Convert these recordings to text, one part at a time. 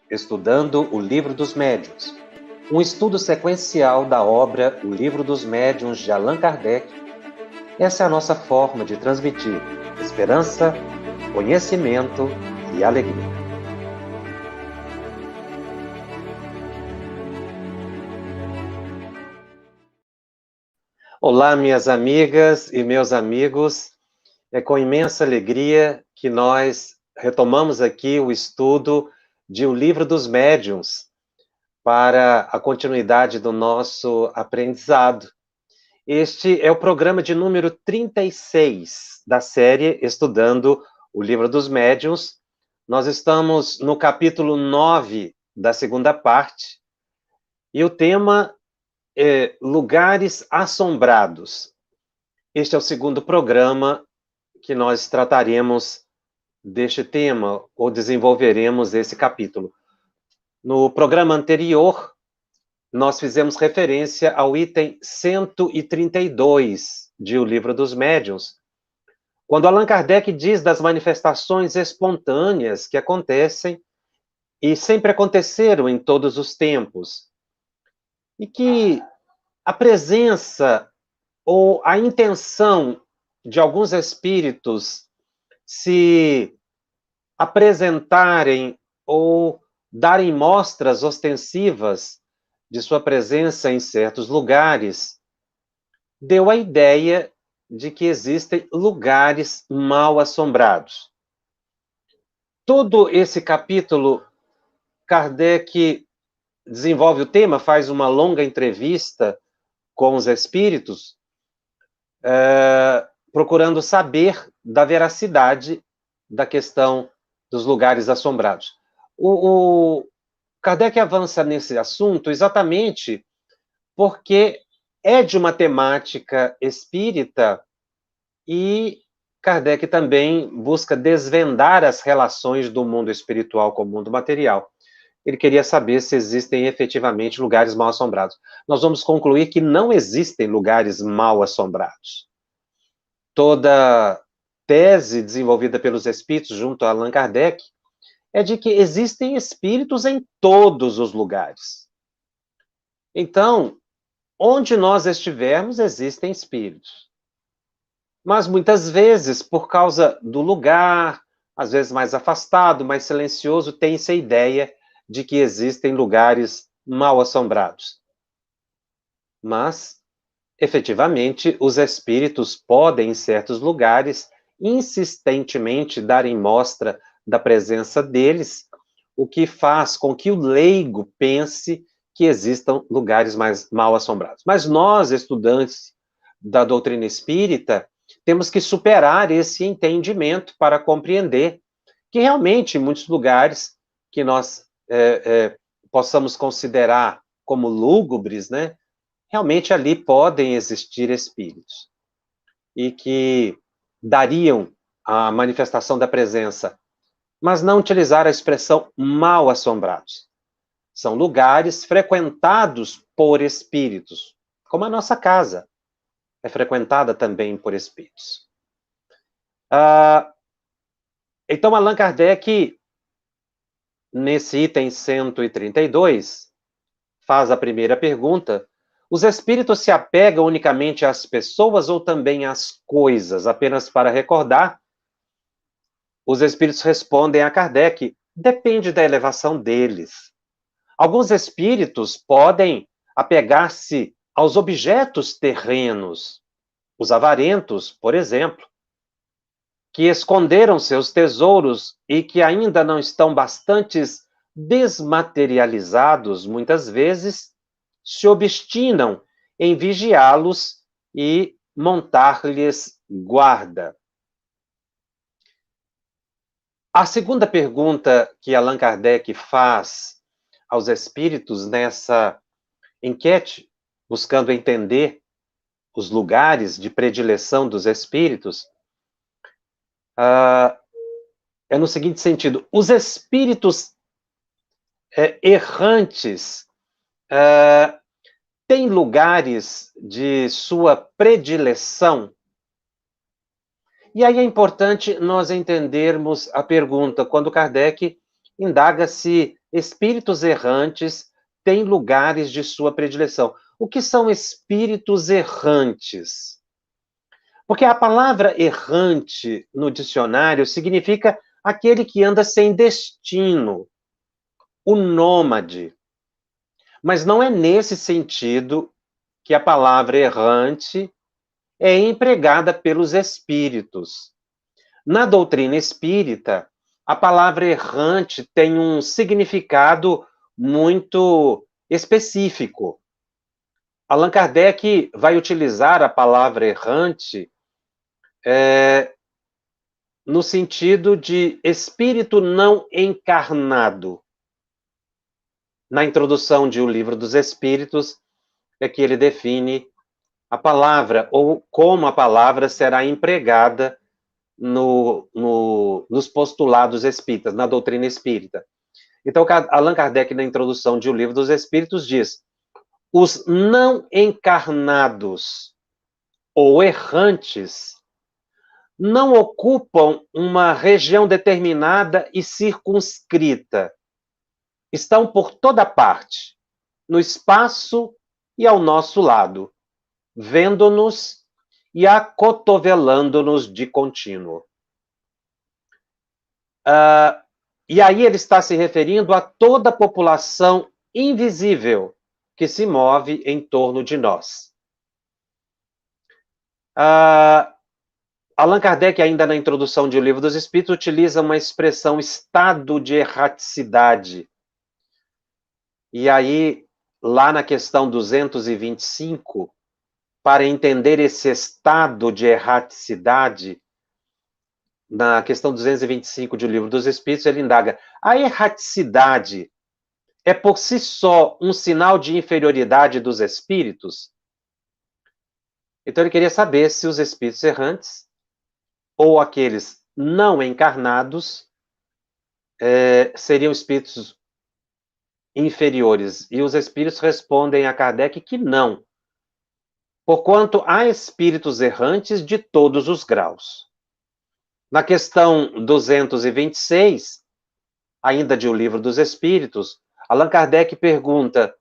estudando o Livro dos Médiuns, um estudo sequencial da obra O Livro dos Médiuns de Allan Kardec. Essa é a nossa forma de transmitir esperança, conhecimento e alegria. Olá, minhas amigas e meus amigos. É com imensa alegria que nós retomamos aqui o estudo de O Livro dos Médiuns para a continuidade do nosso aprendizado. Este é o programa de número 36 da série Estudando o Livro dos Médiuns. Nós estamos no capítulo 9 da segunda parte, e o tema é Lugares Assombrados. Este é o segundo programa que nós trataremos deste tema, ou desenvolveremos esse capítulo. No programa anterior, nós fizemos referência ao item 132 de O Livro dos Médiuns, quando Allan Kardec diz das manifestações espontâneas que acontecem e sempre aconteceram em todos os tempos, e que a presença ou a intenção de alguns espíritos se apresentarem ou darem mostras ostensivas de sua presença em certos lugares, deu a ideia de que existem lugares mal assombrados. Todo esse capítulo, Kardec desenvolve o tema, faz uma longa entrevista com os espíritos, procurando saber da veracidade da questão dos lugares assombrados. O Kardec avança nesse assunto exatamente porque é de uma temática espírita, e Kardec também busca desvendar as relações do mundo espiritual com o mundo material. Ele queria saber se existem efetivamente lugares mal assombrados. Nós vamos concluir que não existem lugares mal assombrados. Toda tese desenvolvida pelos espíritos junto a Allan Kardec é de que existem espíritos em todos os lugares. Então, onde nós estivermos, existem espíritos. Mas muitas vezes, por causa do lugar, às vezes mais afastado, mais silencioso, tem-se a ideia de que existem lugares mal assombrados. Mas, efetivamente, os espíritos podem, em certos lugares, insistentemente darem mostra da presença deles, o que faz com que o leigo pense que existam lugares mais mal assombrados. Mas nós, estudantes da doutrina espírita, temos que superar esse entendimento para compreender que realmente em muitos lugares que nós possamos considerar como lúgubres, né, realmente ali podem existir espíritos, e que dariam a manifestação da presença, mas não utilizar a expressão mal assombrados. São lugares frequentados por espíritos, como a nossa casa é frequentada também por espíritos. Então, Allan Kardec, nesse item 132, faz a primeira pergunta: os espíritos se apegam unicamente às pessoas ou também às coisas? Apenas para recordar, os espíritos respondem a Kardec: depende da elevação deles. Alguns espíritos podem apegar-se aos objetos terrenos, os avarentos, por exemplo, que esconderam seus tesouros e que ainda não estão bastante desmaterializados, muitas vezes se obstinam em vigiá-los e montar-lhes guarda. A segunda pergunta que Allan Kardec faz aos espíritos nessa enquete, buscando entender os lugares de predileção dos espíritos, é no seguinte sentido: os espíritos errantes têm lugares de sua predileção? E aí é importante nós entendermos a pergunta, quando Kardec indaga se espíritos errantes têm lugares de sua predileção. O que são espíritos errantes? Porque a palavra errante no dicionário significa aquele que anda sem destino, o nômade. Mas não é nesse sentido que a palavra errante é empregada pelos espíritos. Na doutrina espírita, a palavra errante tem um significado muito específico. Allan Kardec vai utilizar a palavra errante no sentido de espírito não encarnado. Na introdução de O Livro dos Espíritos, é que ele define a palavra, ou como a palavra será empregada nos postulados espíritas, na doutrina espírita. Então, Allan Kardec, na introdução de O Livro dos Espíritos, diz: os não encarnados ou errantes não ocupam uma região determinada e circunscrita. Estão por toda parte, no espaço e ao nosso lado, vendo-nos e acotovelando-nos de contínuo. E aí ele está se referindo a toda a população invisível que se move em torno de nós. Allan Kardec, ainda na introdução de O Livro dos Espíritos, utiliza uma expressão estado de erraticidade. E aí, lá na questão 225, para entender esse estado de erraticidade, na questão 225 de O Livro dos Espíritos, ele indaga: a erraticidade é por si só um sinal de inferioridade dos espíritos? Então ele queria saber se os espíritos errantes, ou aqueles não encarnados, seriam espíritos inferiores. E os espíritos respondem a Kardec que não, porquanto há espíritos errantes de todos os graus. Na questão 226, ainda de O Livro dos Espíritos, Allan Kardec pergunta: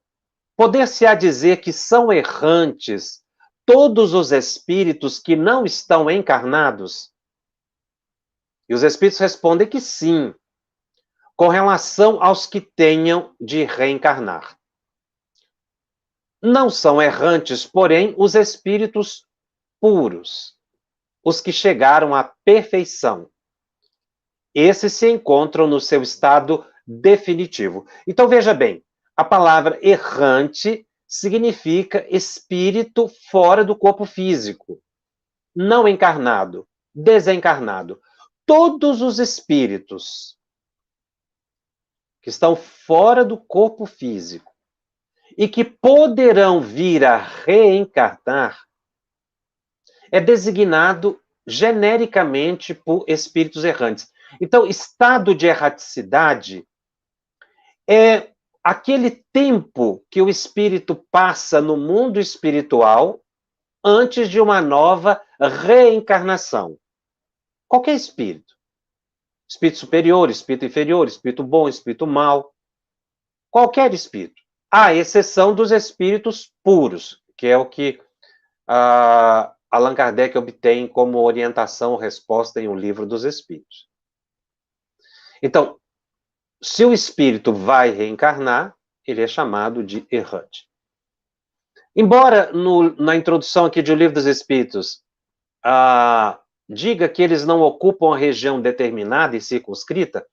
poder-se-á dizer que são errantes todos os espíritos que não estão encarnados? E os espíritos respondem que sim, com relação aos que tenham de reencarnar. Não são errantes, porém, os espíritos puros, os que chegaram à perfeição. Esses se encontram no seu estado definitivo. Então, veja bem, a palavra errante significa espírito fora do corpo físico, não encarnado, desencarnado. Todos os espíritos que estão fora do corpo físico e que poderão vir a reencarnar é designado genericamente por espíritos errantes. Então, estado de erraticidade é aquele tempo que o espírito passa no mundo espiritual antes de uma nova reencarnação. Qualquer espírito. Espírito superior, espírito inferior, espírito bom, espírito mau. Qualquer espírito. À exceção dos espíritos puros, que é o que Allan Kardec obtém como orientação ou resposta em O Livro dos Espíritos. Então, se o espírito vai reencarnar, ele é chamado de errante. Embora na introdução aqui de O Livro dos Espíritos diga que eles não ocupam a região determinada e circunscrita,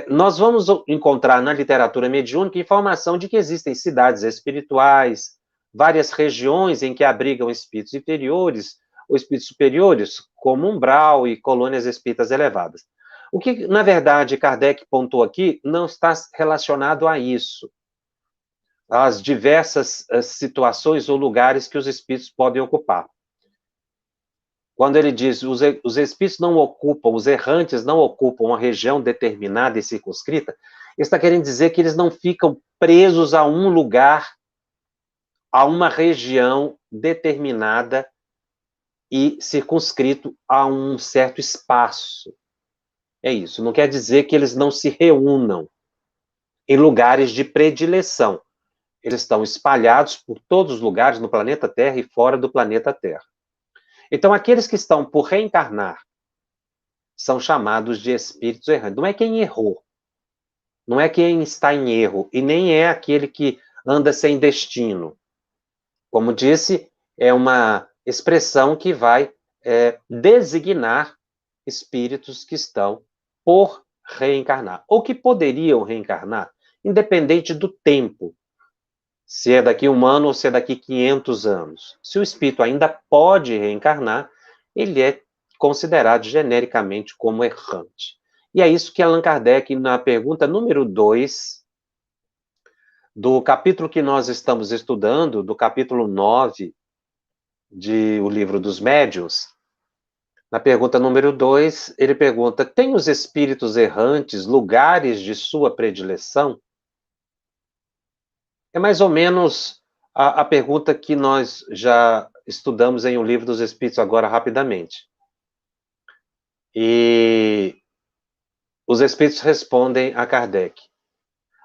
nós vamos encontrar na literatura mediúnica informação de que existem cidades espirituais, várias regiões em que abrigam espíritos inferiores ou espíritos superiores, como umbral e colônias espíritas elevadas. O que, na verdade, Kardec pontuou aqui não está relacionado a isso, às diversas situações ou lugares que os espíritos podem ocupar. Quando ele diz os espíritos não ocupam, os errantes não ocupam uma região determinada e circunscrita, ele está querendo dizer que eles não ficam presos a um lugar, a uma região determinada e circunscrito a um certo espaço. É isso, não quer dizer que eles não se reúnam. em lugares de predileção. Eles estão espalhados por todos os lugares no planeta Terra e fora do planeta Terra. Então, aqueles que estão por reencarnar são chamados de espíritos errantes. Não é quem errou, não é quem está em erro, e nem é aquele que anda sem destino. Como disse, é uma expressão que vai designar espíritos que estão por reencarnar, ou que poderiam reencarnar, independente do tempo, se é daqui 1 ano ou se é daqui 500 anos. Se o espírito ainda pode reencarnar, ele é considerado genericamente como errante. E é isso que Allan Kardec, na pergunta número 2, do capítulo que nós estamos estudando, do capítulo 9 de O Livro dos Médiuns, na pergunta número 2, ele pergunta: tem os espíritos errantes lugares de sua predileção? É mais ou menos a pergunta que nós já estudamos em O Livro dos Espíritos agora rapidamente. E os espíritos respondem a Kardec.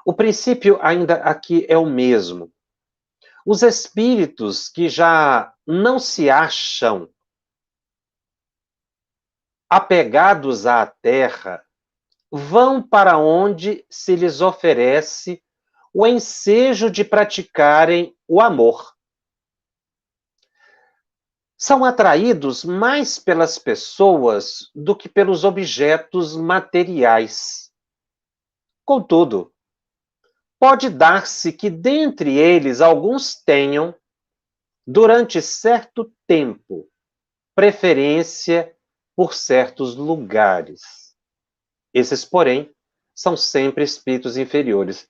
O princípio ainda aqui é o mesmo. Os espíritos que já não se acham apegados à terra vão para onde se lhes oferece o ensejo de praticarem o amor. São atraídos mais pelas pessoas do que pelos objetos materiais. Contudo, pode dar-se que dentre eles alguns tenham, durante certo tempo, preferência por certos lugares. Esses, porém, são sempre espíritos inferiores.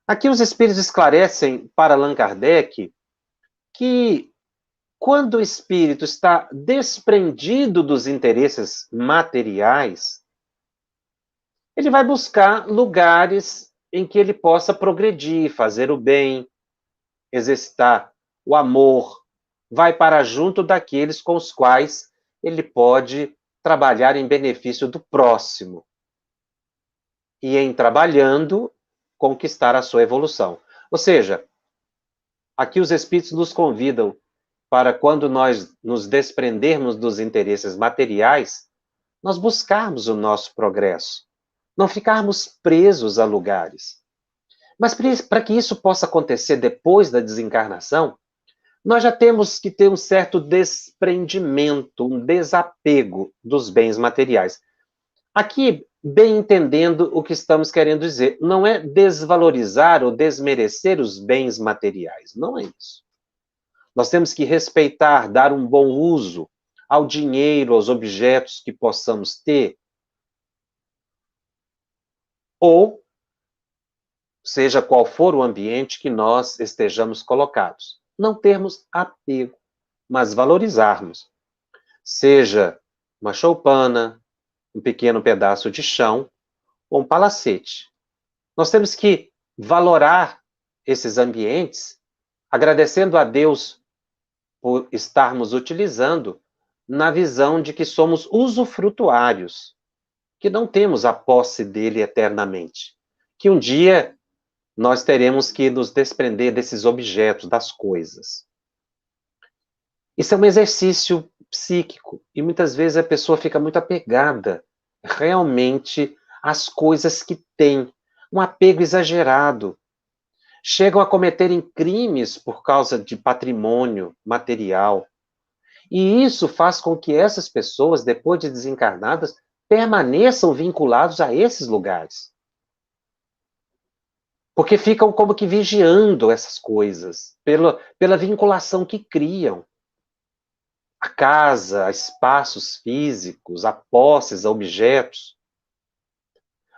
Aqui os espíritos esclarecem para Allan Kardec que quando o espírito está desprendido dos interesses materiais, ele vai buscar lugares em que ele possa progredir, fazer o bem, exercitar o amor, vai para junto daqueles com os quais ele pode trabalhar em benefício do próximo. E em trabalhando, conquistar a sua evolução. Ou seja, aqui os espíritos nos convidam para, quando nós nos desprendermos dos interesses materiais, nós buscarmos o nosso progresso, não ficarmos presos a lugares. Mas para que isso possa acontecer depois da desencarnação, nós já temos que ter um certo desprendimento, um desapego dos bens materiais. Aqui, bem entendendo o que estamos querendo dizer, não é desvalorizar ou desmerecer os bens materiais, não é isso. Nós temos que respeitar, dar um bom uso ao dinheiro, aos objetos que possamos ter, ou seja qual for o ambiente que nós estejamos colocados. Não termos apego, mas valorizarmos. Seja uma choupana, um pequeno pedaço de chão ou um palacete. Nós temos que valorar esses ambientes, agradecendo a Deus por estarmos utilizando, na visão de que somos usufrutuários, que não temos a posse dele eternamente, que um dia nós teremos que nos desprender desses objetos, das coisas. Isso é um exercício psíquico, e muitas vezes a pessoa fica muito apegada realmente às coisas que tem, um apego exagerado. Chegam a cometerem crimes por causa de patrimônio material. E isso faz com que essas pessoas, depois de desencarnadas, permaneçam vinculados a esses lugares. Porque ficam como que vigiando essas coisas, pela vinculação que criam. A casa, a espaços físicos, a posses, a objetos.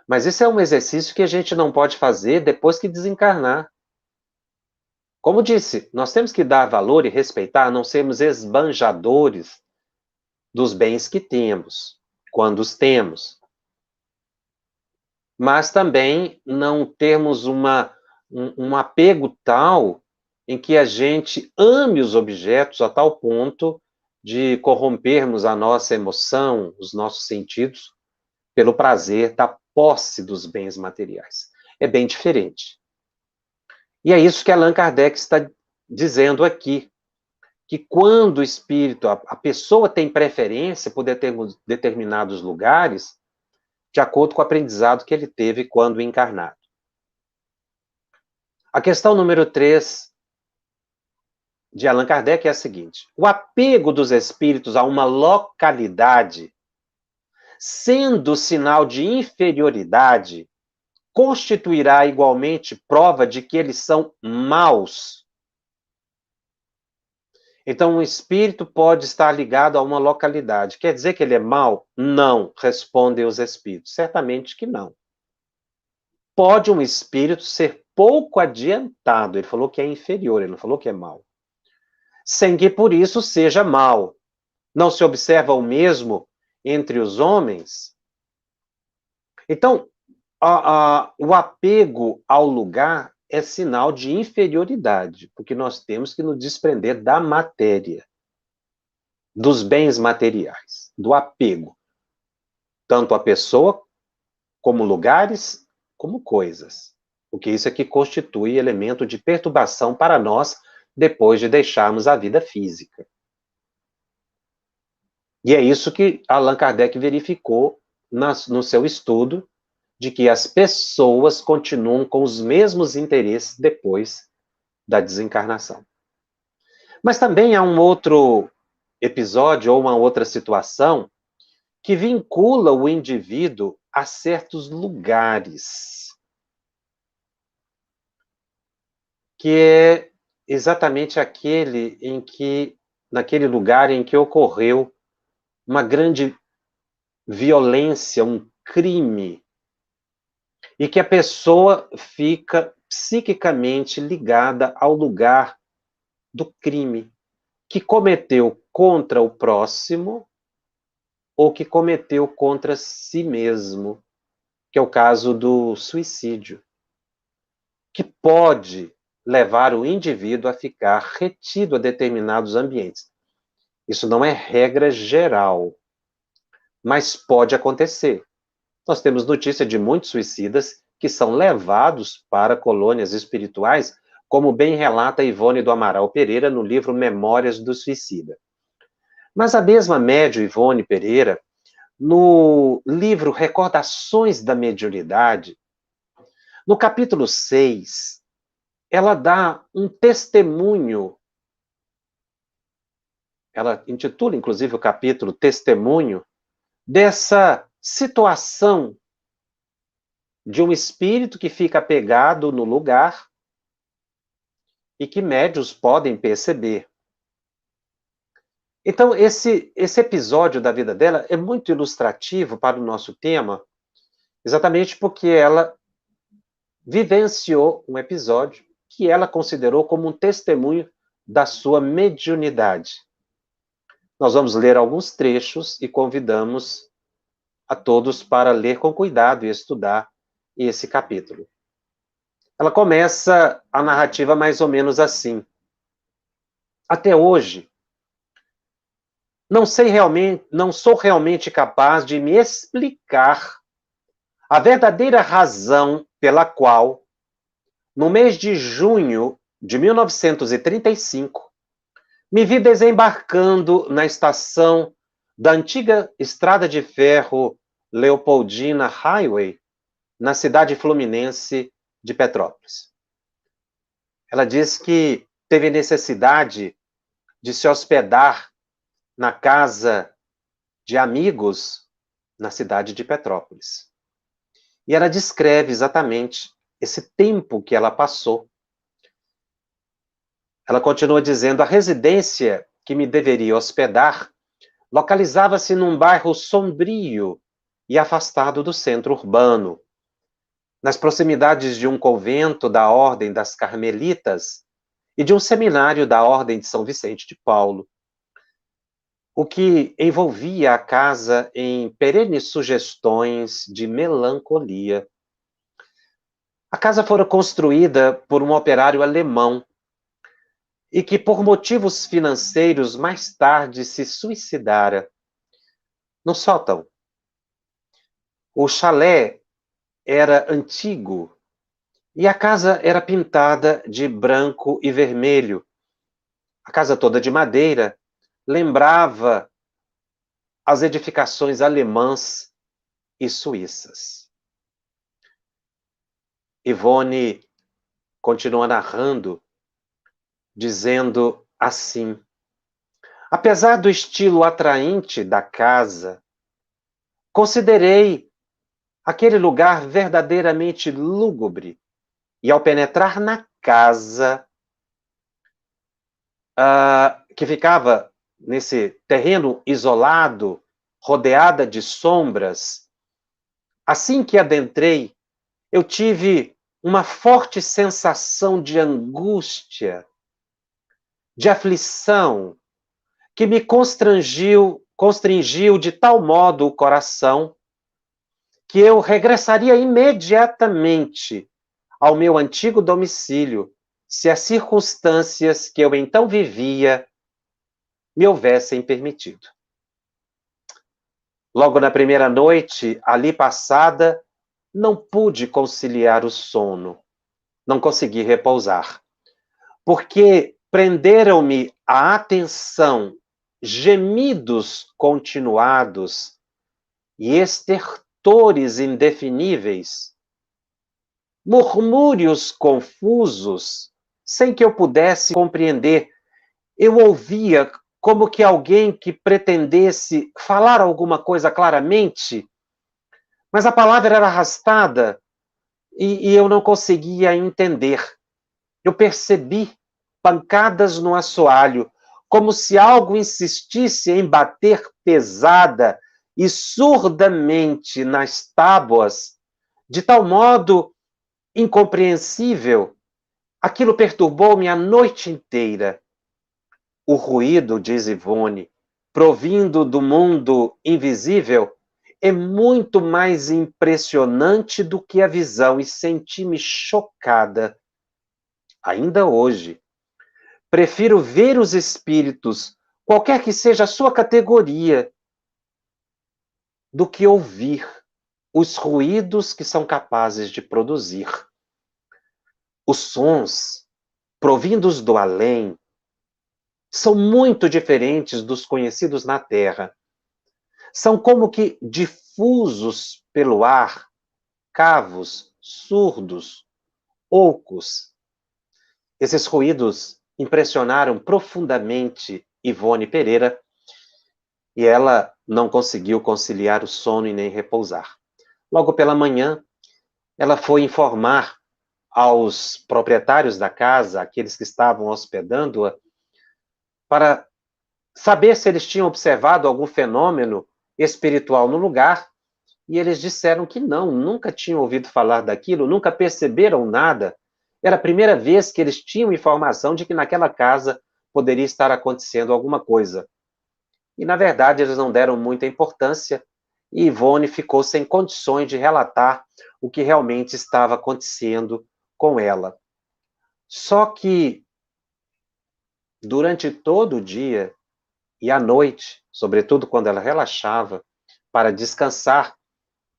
Mas isso é um exercício que a gente não pode fazer depois que desencarnar. Como disse, nós temos que dar valor e respeitar, não sermos esbanjadores dos bens que temos, quando os temos. Mas também não termos um apego tal em que a gente ame os objetos a tal ponto de corrompermos a nossa emoção, os nossos sentidos, pelo prazer da posse dos bens materiais. é bem diferente. E é isso que Allan Kardec está dizendo aqui, que quando o espírito, a pessoa tem preferência por determinados lugares, de acordo com o aprendizado que ele teve quando encarnado. A questão número 3 de Allan Kardec é a seguinte: o apego dos espíritos a uma localidade, sendo sinal de inferioridade, constituirá igualmente prova de que eles são maus. Então, um espírito pode estar ligado a uma localidade. Quer dizer que ele é mau? Não, respondem os espíritos. Certamente que não. Pode um espírito ser pouco adiantado. Ele falou que é inferior, ele não falou que é mau. Sem que por isso seja mau. Não se observa o mesmo entre os homens? Então, o apego ao lugar é sinal de inferioridade, porque nós temos que nos desprender da matéria, dos bens materiais, do apego, tanto a pessoa, como lugares, como coisas, porque isso é que constitui elemento de perturbação para nós depois de deixarmos a vida física. E é isso que Allan Kardec verificou no seu estudo, de que as pessoas continuam com os mesmos interesses depois da desencarnação. Mas também há um outro episódio ou uma outra situação que vincula o indivíduo a certos lugares, que é exatamente aquele em que, naquele lugar em que ocorreu uma grande violência, um crime, e que a pessoa fica psiquicamente ligada ao lugar do crime que cometeu contra o próximo ou que cometeu contra si mesmo, que é o caso do suicídio, que pode levar o indivíduo a ficar retido a determinados ambientes. Isso não é regra geral, mas pode acontecer. Nós temos notícia de muitos suicidas que são levados para colônias espirituais, como bem relata Ivone do Amaral Pereira no livro Memórias do Suicida. Mas a mesma médium Ivone Pereira, no livro Recordações da Mediunidade, no capítulo 6, ela dá um testemunho, ela intitula inclusive o capítulo Testemunho, dessa situação de um espírito que fica apegado no lugar e que médiuns podem perceber. Então, esse episódio da vida dela é muito ilustrativo para o nosso tema, exatamente porque ela vivenciou um episódio que ela considerou como um testemunho da sua mediunidade. Nós vamos ler alguns trechos e convidamos a todos para ler com cuidado e estudar esse capítulo. Ela começa a narrativa mais ou menos assim: até hoje, não sou realmente capaz de me explicar a verdadeira razão pela qual, no mês de junho de 1935, me vi desembarcando na estação da antiga estrada de ferro Leopoldina Highway, na cidade fluminense de Petrópolis. Ela diz que teve necessidade de se hospedar na casa de amigos na cidade de Petrópolis. E ela descreve exatamente esse tempo que ela passou. Ela continua dizendo: a residência que me deveria hospedar localizava-se num bairro sombrio e afastado do centro urbano, nas proximidades de um convento da Ordem das Carmelitas e de um seminário da Ordem de São Vicente de Paulo, o que envolvia a casa em perenes sugestões de melancolia. A casa fora construída por um operário alemão e que, por motivos financeiros, mais tarde se suicidara no sótão. O chalé era antigo E a casa era pintada de branco e vermelho. A casa toda de madeira lembrava as edificações alemãs e suíças. Ivone continua narrando, dizendo assim: apesar do estilo atraente da casa, considerei aquele lugar verdadeiramente lúgubre. E ao penetrar na casa, que ficava nesse terreno isolado, rodeada de sombras, assim que adentrei, eu tive uma forte sensação de angústia, de aflição, que me constringiu de tal modo o coração que eu regressaria imediatamente ao meu antigo domicílio, se as circunstâncias que eu então vivia me houvessem permitido. Logo na primeira noite ali passada, não pude conciliar o sono, não consegui repousar, porque prenderam-me a atenção gemidos continuados e estertores indefiníveis, murmúrios confusos, sem que eu pudesse compreender. Eu ouvia como que alguém que pretendesse falar alguma coisa claramente, mas a palavra era arrastada e eu não conseguia entender. Eu percebi pancadas no assoalho, como se algo insistisse em bater pesada e surdamente nas tábuas, de tal modo incompreensível. Aquilo perturbou-me a noite inteira. O ruído, diz Ivone, provindo do mundo invisível, é muito mais impressionante do que a visão e senti-me chocada. Ainda hoje, prefiro ver os espíritos, qualquer que seja a sua categoria, do que ouvir os ruídos que são capazes de produzir. Os sons, provindos do além, são muito diferentes dos conhecidos na Terra. São como que difusos pelo ar, cavos, surdos, ocos. Esses ruídos impressionaram profundamente Ivone Pereira e ela não conseguiu conciliar o sono e nem repousar. Logo pela manhã, ela foi informar aos proprietários da casa, aqueles que estavam hospedando-a, para saber se eles tinham observado algum fenômeno espiritual no lugar, e eles disseram que não, nunca tinham ouvido falar daquilo, nunca perceberam nada. Era a primeira vez que eles tinham informação de que naquela casa poderia estar acontecendo alguma coisa. E, na verdade, eles não deram muita importância, e Ivone ficou sem condições de relatar o que realmente estava acontecendo com ela. Só que, durante todo o dia e à noite, sobretudo quando ela relaxava para descansar,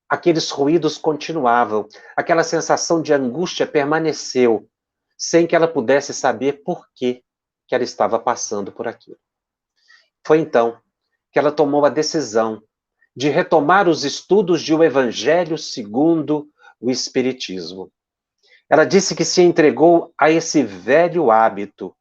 aqueles ruídos continuavam, aquela sensação de angústia permaneceu, sem que ela pudesse saber por que ela estava passando por aquilo. Foi então que ela tomou a decisão de retomar os estudos de O Evangelho segundo o Espiritismo. Ela disse que se entregou a esse velho hábito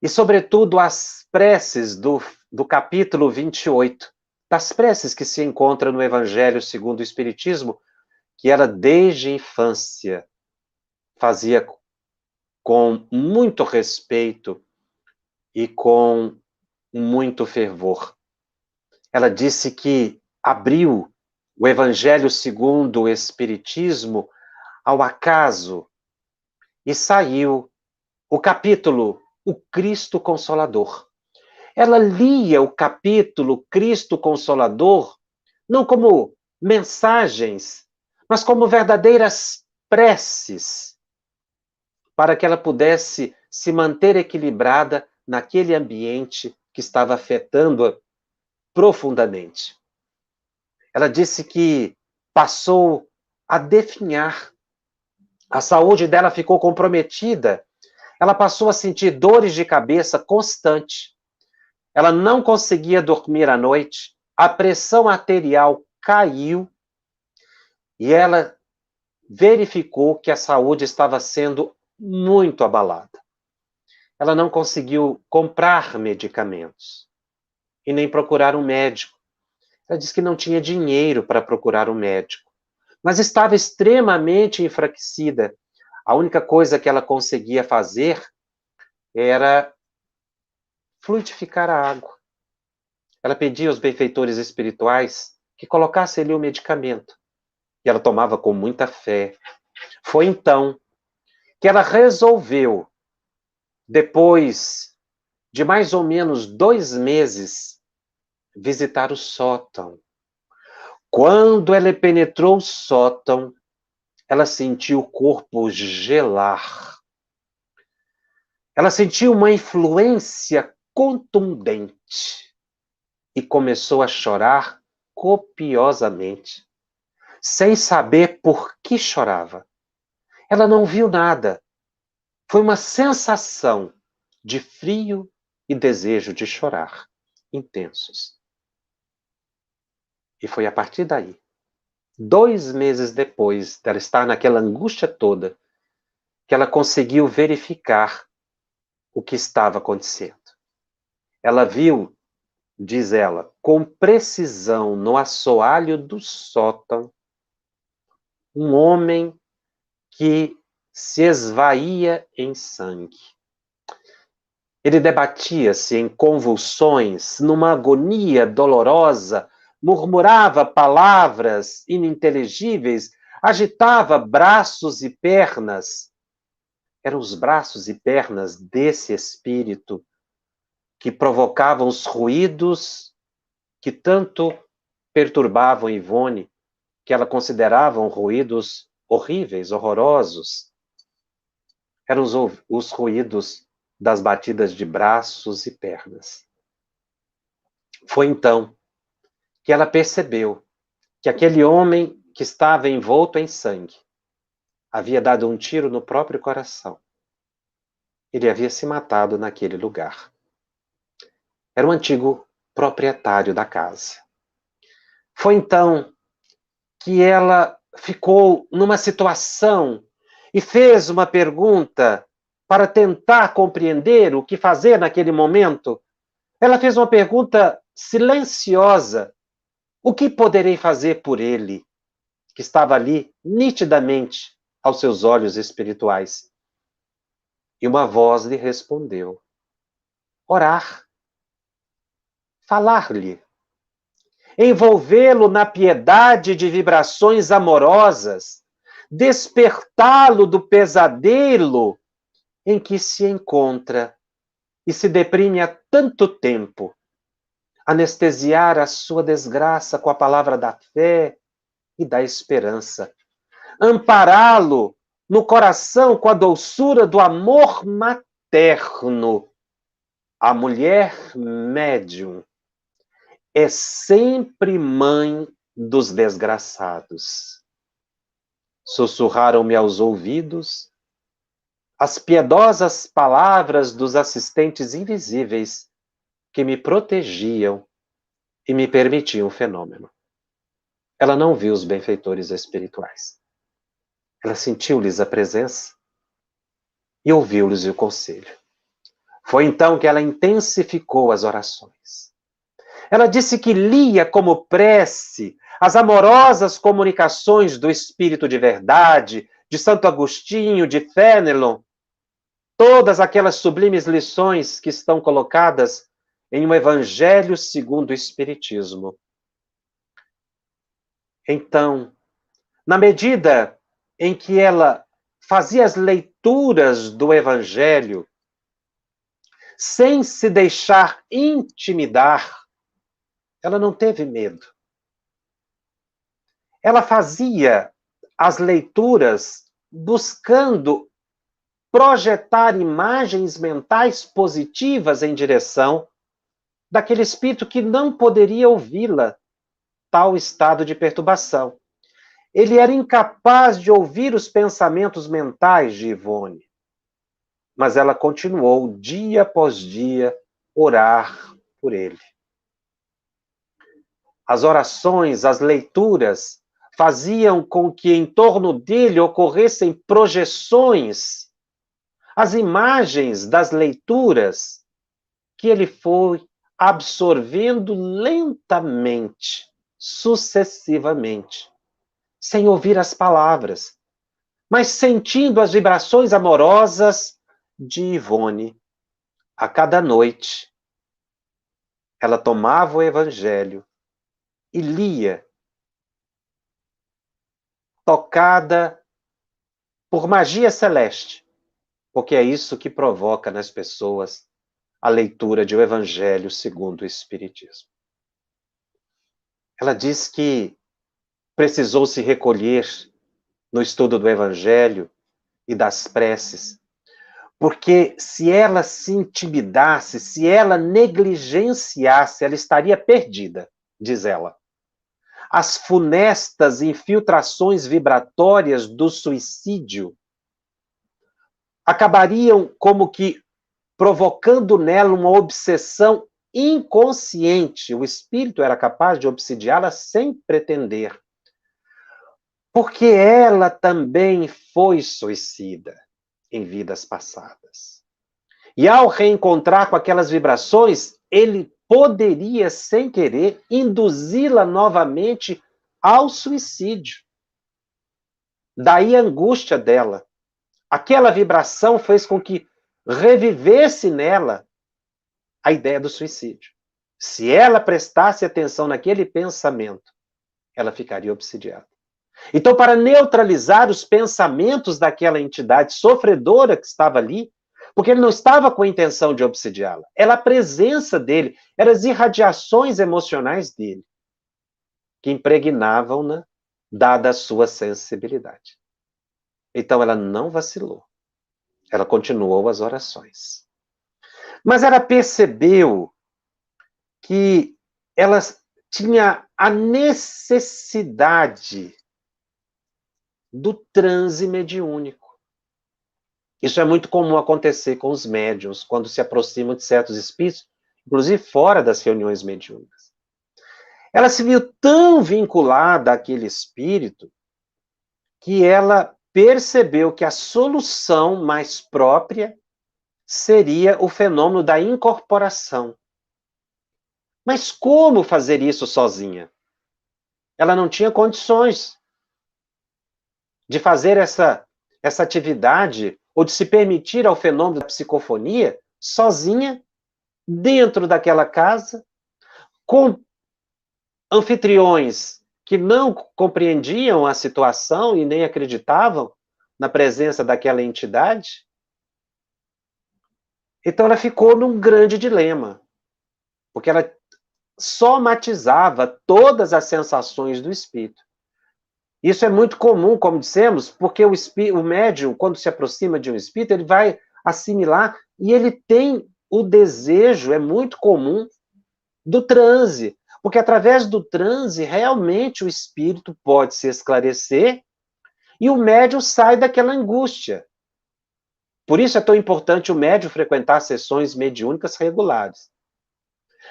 e, sobretudo, às preces do capítulo 28, das preces que se encontram no Evangelho segundo o Espiritismo, que ela, desde a infância, fazia com muito respeito e com muito fervor. Ela disse que abriu o Evangelho segundo o Espiritismo ao acaso e saiu o capítulo O Cristo Consolador. Ela lia o capítulo Cristo Consolador não como mensagens, mas como verdadeiras preces, para que ela pudesse se manter equilibrada naquele ambiente que estava afetando-a profundamente. Ela disse que passou a definhar A saúde dela ficou comprometida. Ela passou a sentir dores de cabeça constante. Ela não conseguia dormir à noite. A pressão arterial caiu e ela verificou que a saúde estava sendo muito abalada. Ela não conseguiu comprar medicamentos e nem procurar um médico. Ela disse que não tinha dinheiro para procurar um médico, mas estava extremamente enfraquecida. A única coisa que ela conseguia fazer era fluidificar a água. Ela pedia aos benfeitores espirituais que colocassem ali o medicamento. E ela tomava com muita fé. Foi então que ela resolveu, depois de mais ou menos 2 meses, visitar o sótão. Quando ela penetrou o sótão, ela sentiu o corpo gelar. Ela sentiu uma influência contundente e começou a chorar copiosamente, sem saber por que chorava. Ela não viu nada. Foi uma sensação de frio e desejo de chorar, intensos. E foi a partir daí, 2 meses depois dela estar naquela angústia toda, que ela conseguiu verificar o que estava acontecendo. Ela viu, diz ela, com precisão no assoalho do sótão, um homem que se esvaía em sangue. Ele debatia-se em convulsões, numa agonia dolorosa, murmurava palavras ininteligíveis, agitava braços e pernas. Eram os braços e pernas desse espírito que provocavam os ruídos que tanto perturbavam Ivone, que ela considerava ruídos horríveis, horrorosos. Eram os ruídos das batidas de braços e pernas. Foi então que ela percebeu que aquele homem que estava envolto em sangue havia dado um tiro no próprio coração. Ele havia se matado naquele lugar. Era o antigo proprietário da casa. Foi então que ela ficou numa situação e fez uma pergunta para tentar compreender o que fazer naquele momento. Ela fez uma pergunta silenciosa: o que poderei fazer por ele, que estava ali nitidamente aos seus olhos espirituais? E uma voz lhe respondeu: orar, falar-lhe, envolvê-lo na piedade de vibrações amorosas, despertá-lo do pesadelo em que se encontra e se deprime há tanto tempo, anestesiar a sua desgraça com a palavra da fé e da esperança, ampará-lo no coração com a doçura do amor materno. A mulher médium é sempre mãe dos desgraçados. Sussurraram-me aos ouvidos as piedosas palavras dos assistentes invisíveis que me protegiam e me permitiam o fenômeno. Ela não viu os benfeitores espirituais. Ela sentiu-lhes a presença e ouviu-lhes o conselho. Foi então que ela intensificou as orações. Ela disse que lia como prece as amorosas comunicações do Espírito de Verdade, de Santo Agostinho, de Fénelon, todas aquelas sublimes lições que estão colocadas em um Evangelho segundo o Espiritismo. Então, na medida em que ela fazia as leituras do Evangelho, sem se deixar intimidar, ela não teve medo. Ela fazia as leituras buscando projetar imagens mentais positivas em direção daquele espírito que não poderia ouvi-la, tal estado de perturbação. Ele era incapaz de ouvir os pensamentos mentais de Ivone. Mas ela continuou, dia após dia, orar por ele. As orações, as leituras, faziam com que em torno dele ocorressem projeções, as imagens das leituras que ele foi absorvendo lentamente, sucessivamente, sem ouvir as palavras, mas sentindo as vibrações amorosas de Ivone. A cada noite, ela tomava o Evangelho e lia, tocada por magia celeste, porque é isso que provoca nas pessoas a leitura de o Evangelho segundo o Espiritismo. Ela diz que precisou se recolher no estudo do Evangelho e das preces, porque se ela se intimidasse, se ela negligenciasse, ela estaria perdida, diz ela. As funestas infiltrações vibratórias do suicídio acabariam como que provocando nela uma obsessão inconsciente. O espírito era capaz de obsidiá-la sem pretender. Porque ela também foi suicida em vidas passadas. E ao reencontrar com aquelas vibrações, ele poderia, sem querer, induzi-la novamente ao suicídio. Daí a angústia dela. Aquela vibração fez com que revivesse nela a ideia do suicídio. Se ela prestasse atenção naquele pensamento, ela ficaria obsidiada. Então, para neutralizar os pensamentos daquela entidade sofredora que estava ali, porque ele não estava com a intenção de obsidiá-la, era a presença dele, eram as irradiações emocionais dele, que impregnavam-na, dada a sua sensibilidade. Então, ela não vacilou. Ela continuou as orações. Mas ela percebeu que ela tinha a necessidade do transe mediúnico. Isso é muito comum acontecer com os médiuns, quando se aproximam de certos espíritos, inclusive fora das reuniões mediúnicas. Ela se viu tão vinculada àquele espírito que ela percebeu que a solução mais própria seria o fenômeno da incorporação. Mas como fazer isso sozinha? Ela não tinha condições de fazer essa atividade ou de se permitir ao fenômeno da psicofonia sozinha, dentro daquela casa, com anfitriões que não compreendiam a situação e nem acreditavam na presença daquela entidade. Então ela ficou num grande dilema, porque ela somatizava todas as sensações do espírito. Isso é muito comum, como dissemos, porque o médium, quando se aproxima de um espírito, ele vai assimilar e ele tem o desejo, é muito comum, do transe. Porque através do transe, realmente o espírito pode se esclarecer e o médium sai daquela angústia. Por isso é tão importante o médium frequentar sessões mediúnicas regulares.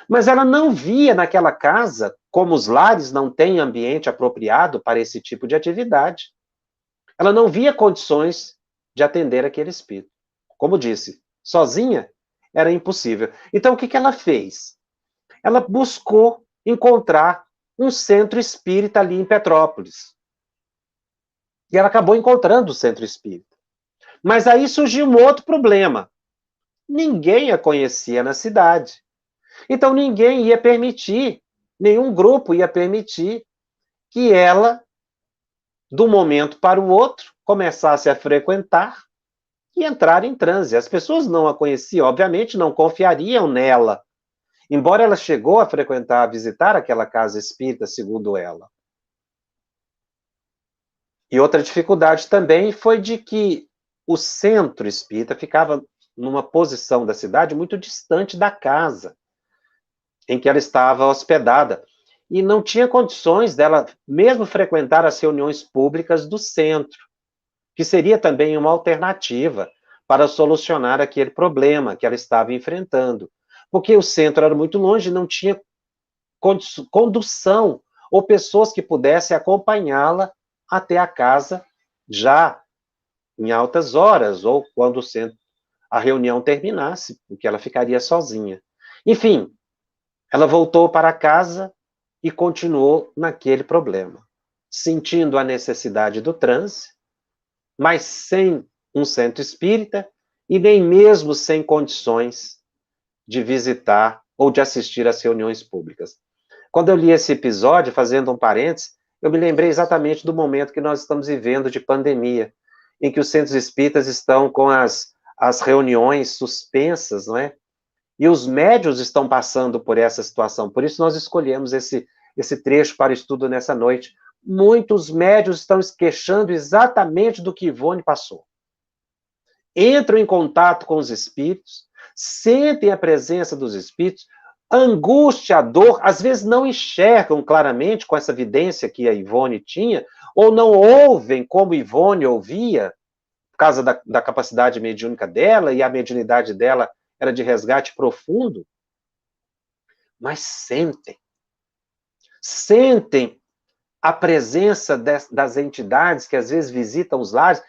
Mas ela não via naquela casa, como os lares não têm ambiente apropriado para esse tipo de atividade, ela não via condições de atender aquele espírito. Como disse, sozinha era impossível. Então o que ela fez? Ela buscou encontrar um centro espírita ali em Petrópolis. E ela acabou encontrando o centro espírita. Mas aí surgiu um outro problema. Ninguém a conhecia na cidade. Então ninguém ia permitir, nenhum grupo ia permitir que ela, de um momento para o outro, começasse a frequentar e entrar em transe. As pessoas não a conheciam, obviamente não confiariam nela, embora ela chegou a frequentar, a visitar aquela casa espírita, segundo ela. E outra dificuldade também foi de que o centro espírita ficava numa posição da cidade muito distante da casa em que ela estava hospedada. e não tinha condições dela mesmo frequentar as reuniões públicas do centro, que seria também uma alternativa para solucionar aquele problema que ela estava enfrentando. Porque o centro era muito longe e não tinha condução ou pessoas que pudessem acompanhá-la até a casa já em altas horas, ou quando a reunião terminasse, porque ela ficaria sozinha. Enfim, ela voltou para casa e continuou naquele problema, sentindo a necessidade do transe, mas sem um centro espírita e nem mesmo sem condições de visitar ou de assistir às reuniões públicas. Quando eu li esse episódio, fazendo um parênteses, eu me lembrei exatamente do momento que nós estamos vivendo de pandemia, em que os centros espíritas estão com as reuniões suspensas, não é? E os médios estão passando por essa situação. Por isso nós escolhemos esse trecho para estudo nessa noite. Muitos médios estão se queixando exatamente do que Ivone passou. Entram em contato com os espíritos, sentem a presença dos espíritos, angústia, a dor, às vezes não enxergam claramente com essa evidência que a Ivone tinha, ou não ouvem como Ivone ouvia, por causa da capacidade mediúnica dela, e a mediunidade dela era de resgate profundo, mas sentem a presença das entidades que às vezes visitam os lares,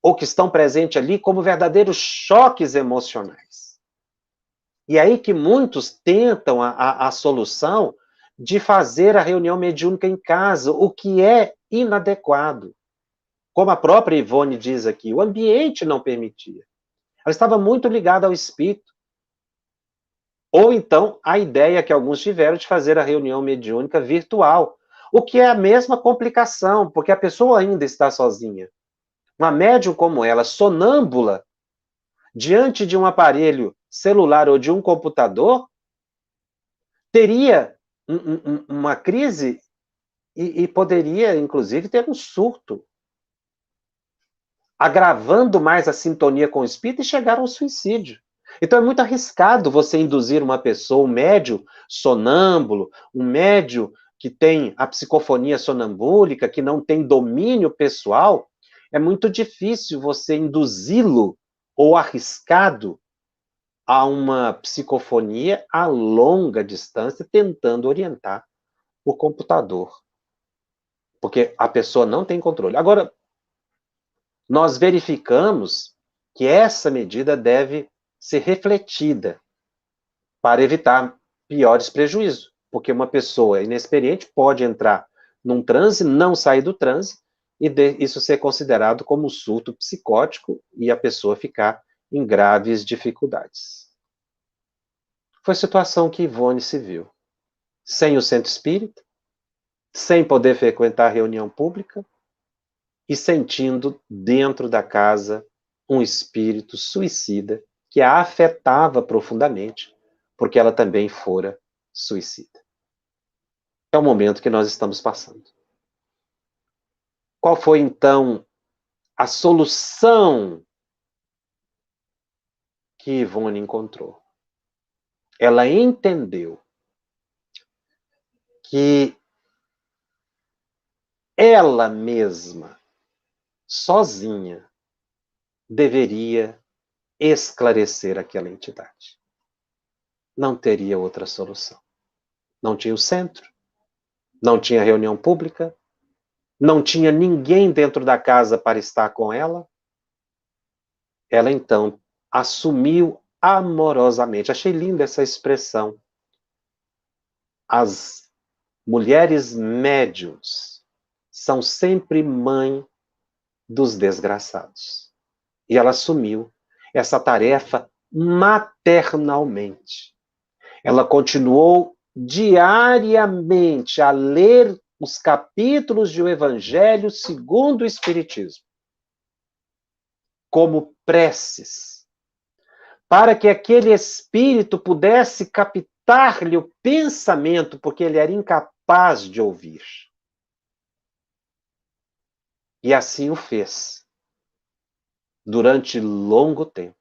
ou que estão presentes ali, como verdadeiros choques emocionais. E aí que muitos tentam a solução de fazer a reunião mediúnica em casa, o que é inadequado. Como a própria Ivone diz aqui, o ambiente não permitia. Ela estava muito ligada ao espírito. Ou então, a ideia que alguns tiveram de fazer a reunião mediúnica virtual, o que é a mesma complicação, porque a pessoa ainda está sozinha. Uma médium como ela, sonâmbula, diante de um aparelho celular ou de um computador, teria uma crise e poderia, inclusive, ter um surto, agravando mais a sintonia com o espírito e chegar ao suicídio. Então é muito arriscado você induzir uma pessoa, um médium sonâmbulo, um médium que tem a psicofonia sonambúlica, que não tem domínio pessoal, é muito difícil você induzi-lo ou arriscado a uma psicofonia a longa distância, tentando orientar o computador. Porque a pessoa não tem controle. Agora, nós verificamos que essa medida deve ser refletida para evitar piores prejuízos. Porque uma pessoa inexperiente pode entrar num transe, não sair do transe, e isso ser considerado como um surto psicótico e a pessoa ficar em graves dificuldades. Foi a situação que Ivone se viu. Sem o centro espírita, sem poder frequentar reunião pública e sentindo dentro da casa um espírito suicida que a afetava profundamente, porque ela também fora suicida. É o momento que nós estamos passando. Qual foi, então, a solução que Ivone encontrou? Ela entendeu que ela mesma, sozinha, deveria esclarecer aquela entidade. Não teria outra solução. Não tinha o centro, não tinha reunião pública, não tinha ninguém dentro da casa para estar com ela. Ela, então, assumiu amorosamente. Achei linda essa expressão. As mulheres médiuns são sempre mãe dos desgraçados. E ela assumiu essa tarefa maternalmente. Ela continuou diariamente a ler os capítulos do Evangelho segundo o Espiritismo, como preces, para que aquele espírito pudesse captar-lhe o pensamento, porque ele era incapaz de ouvir. E assim o fez, durante longo tempo,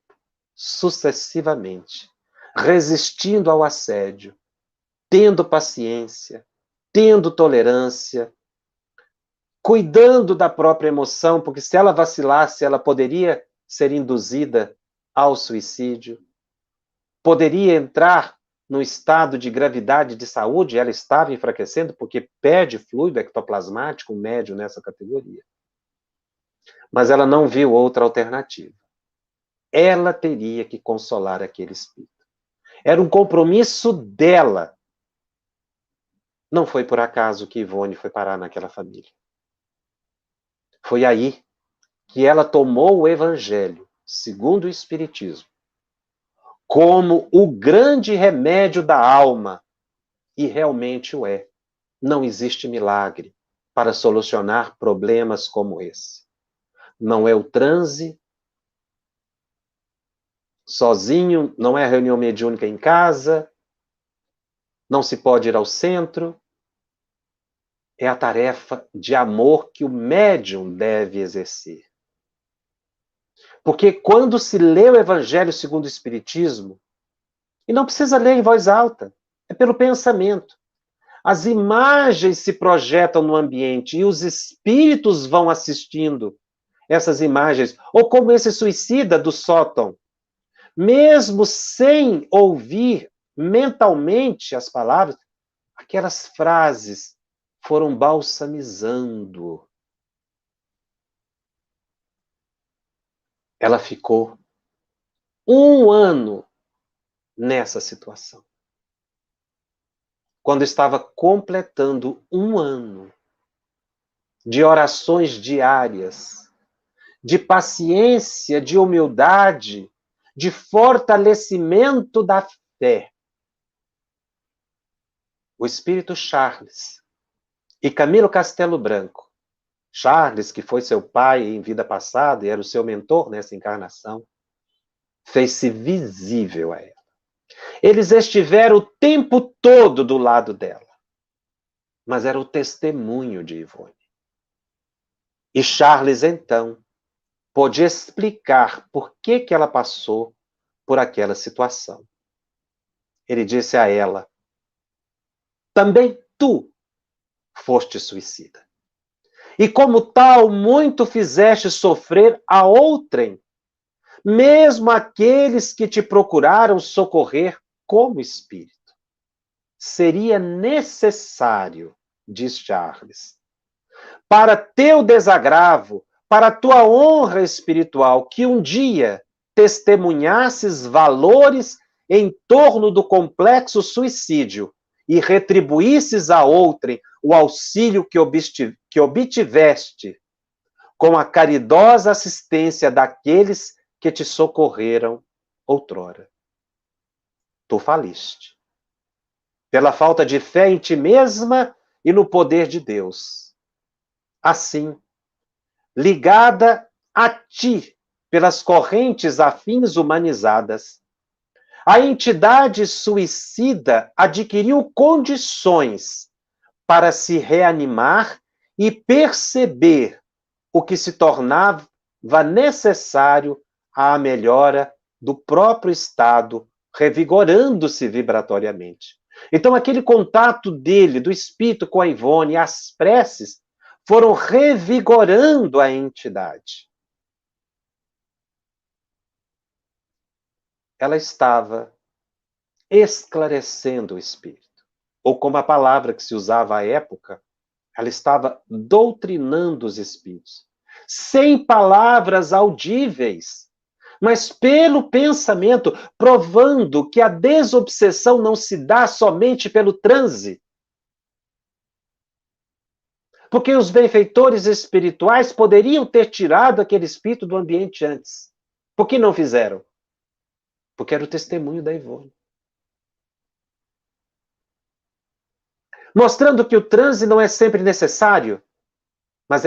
sucessivamente, resistindo ao assédio, tendo paciência, tendo tolerância, cuidando da própria emoção, porque se ela vacilasse, ela poderia ser induzida ao suicídio, poderia entrar num estado de gravidade de saúde, ela estava enfraquecendo porque perde fluido ectoplasmático médio nessa categoria. Mas ela não viu outra alternativa. Ela teria que consolar aquele espírito. Era um compromisso dela. Não foi por acaso que Ivone foi parar naquela família. Foi aí que ela tomou o Evangelho, segundo o Espiritismo, como o grande remédio da alma. E realmente o é. Não existe milagre para solucionar problemas como esse. Não é o transe, sozinho, não é a reunião mediúnica em casa, não se pode ir ao centro. É a tarefa de amor que o médium deve exercer. Porque quando se lê o Evangelho segundo o Espiritismo, e não precisa ler em voz alta, é pelo pensamento. As imagens se projetam no ambiente e os espíritos vão assistindo essas imagens. Ou como esse suicida do sótão, mesmo sem ouvir mentalmente as palavras, aquelas frases foram balsamizando. Ela ficou 1 ano nessa situação. Quando estava completando 1 ano de orações diárias, de paciência, de humildade, de fortalecimento da fé, o espírito Charles e Camilo Castelo Branco, Charles, que foi seu pai em vida passada e era o seu mentor nessa encarnação, fez-se visível a ela. Eles estiveram o tempo todo do lado dela, mas era o testemunho de Ivone. E Charles, então, pôde explicar por que ela passou por aquela situação. Ele disse a ela: também tu foste suicida. E como tal, muito fizeste sofrer a outrem, mesmo aqueles que te procuraram socorrer como espírito. Seria necessário, diz Charles, para teu desagravo, para tua honra espiritual, que um dia testemunhasses valores em torno do complexo suicídio e retribuísses a outrem o auxílio que obtiveste com a caridosa assistência daqueles que te socorreram outrora. Tu faliste. Pela falta de fé em ti mesma e no poder de Deus. Assim, ligada a ti pelas correntes afins humanizadas, a entidade suicida adquiriu condições para se reanimar e perceber o que se tornava necessário à melhora do próprio estado, revigorando-se vibratoriamente. Então, aquele contato dele, do espírito com a Ivone, as preces, foram revigorando a entidade. Ela estava esclarecendo o espírito. Ou como a palavra que se usava à época, ela estava doutrinando os espíritos. Sem palavras audíveis, mas pelo pensamento, provando que a desobsessão não se dá somente pelo transe. Porque os benfeitores espirituais poderiam ter tirado aquele espírito do ambiente antes. Por que não fizeram? Porque era o testemunho da Ivone. Mostrando que o transe não é sempre necessário, mas